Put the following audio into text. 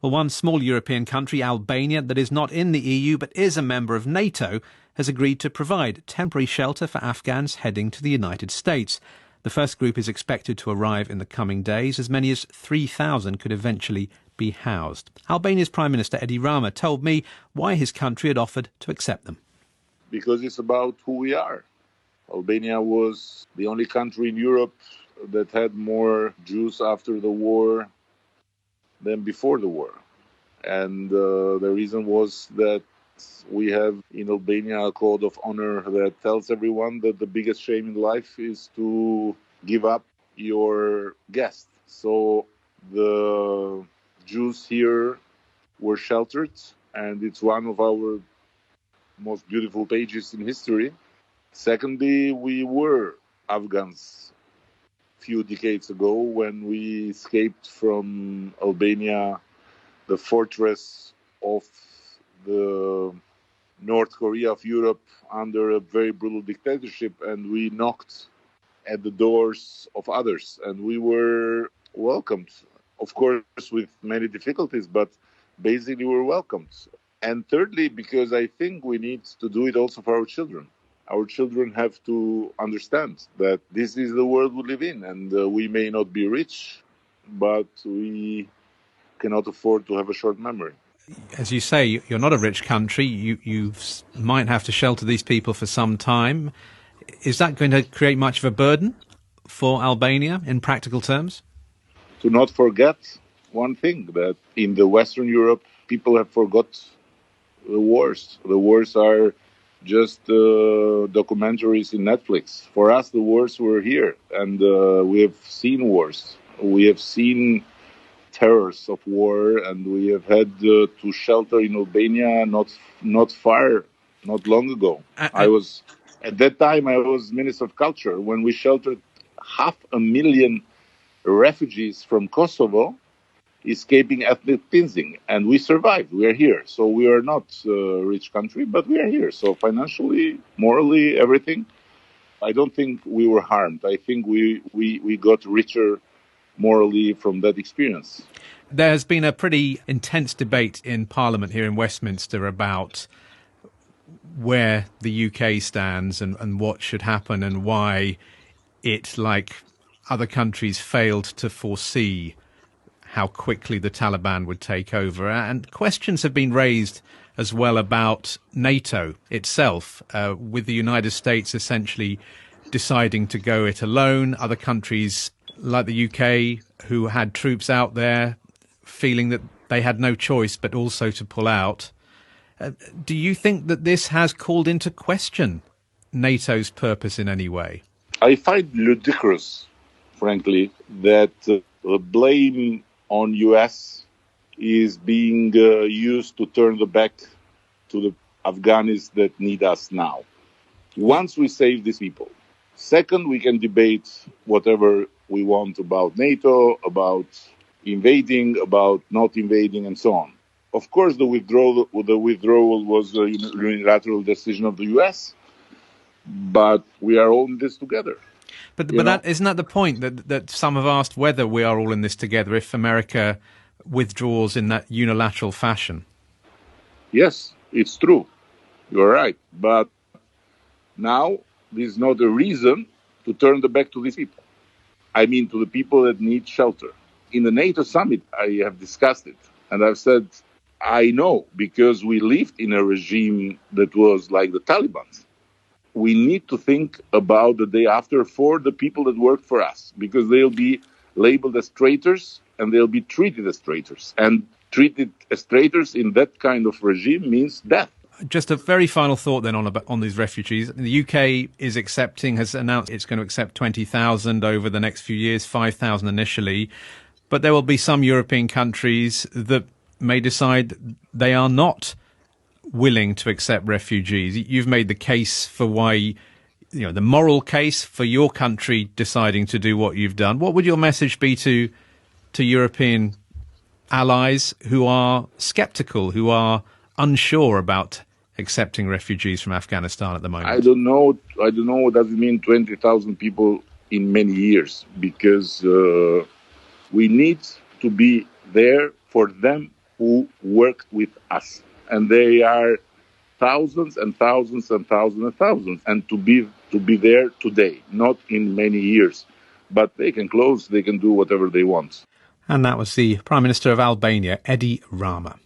Well, one small European country, Albania, that is not in the EU but is a member of NATO, has agreed to provide temporary shelter for Afghans heading to the United States. The first group is expected to arrive in the coming days. As many as 3,000 could eventually be housed. Albania's Prime Minister Edi Rama told me why his country had offered to accept them. Because it's about who we are. Albania was the only country in Europe that had more Jews after the war than before the war. And the reason was that we have in Albania a code of honor that tells everyone that the biggest shame in life is to give up your guest. So the Jews here were sheltered, and it's one of our most beautiful pages in history. Secondly, we were Afghans a few decades ago when we escaped from Albania, the fortress of the North Korea of Europe under a very brutal dictatorship, and we knocked at the doors of others, and we were welcomed, of course, with many difficulties, but basically we were welcomed. And thirdly, because I think we need to do it also for our children. Our children have to understand that this is the world we live in, and we may not be rich, but we cannot afford to have a short memory. As you say, you're not a rich country. You might have to shelter these people for some time. Is that going to create much of a burden for Albania in practical terms? To not forget one thing, that in the Western Europe, people have forgot the wars. The wars are just documentaries in Netflix. For us, the wars were here, and we have seen wars. We have seen terrors of war, and we have had to shelter in Albania not long ago. At that time, I was Minister of Culture when we sheltered 500,000 refugees from Kosovo escaping ethnic cleansing, and we survived. We are here. So we are not a rich country, but we are here. So financially, morally, everything, I don't think we were harmed. I think we got richer morally from that experience. There's been a pretty intense debate in Parliament here in Westminster about where the UK stands and what should happen, and why it, like other countries, failed to foresee how quickly the Taliban would take over. And questions have been raised as well about NATO itself, with the United States essentially deciding to go it alone, other countries like the UK, who had troops out there, feeling that they had no choice but also to pull out. Do you think that this has called into question NATO's purpose in any way? I find ludicrous, frankly, that the blame on US is being used to turn the back to the Afghans that need us now. Once we save these people. Second, we can debate whatever we want about NATO, about invading, about not invading, and so on. Of course, the withdrawal was a unilateral decision of the US, but we are all in this together. But isn't that the point that some have asked, whether we are all in this together if America withdraws in that unilateral fashion? Yes, it's true. You're right. But now this is not a reason to turn the back to these people. I mean, to the people that need shelter. In the NATO summit, I have discussed it. And I've said, I know, because we lived in a regime that was like the Taliban. We need to think about the day after for the people that work for us, because they'll be labeled as traitors and they'll be treated as traitors. And treated as traitors in that kind of regime means death. Just a very final thought then on these refugees. The UK has announced it's going to accept 20,000 over the next few years, 5,000 initially. But there will be some European countries that may decide they are not willing to accept refugees. You've made the case for why, the moral case for your country deciding to do what you've done. What would your message be to European allies who are sceptical, who are unsure about accepting refugees from Afghanistan at the moment? I don't know what does it mean 20,000 people in many years, because we need to be there for them who worked with us. And they are thousands and thousands and thousands and thousands. And to be there today, not in many years. But they can close, they can do whatever they want. And that was the Prime Minister of Albania, Edi Rama.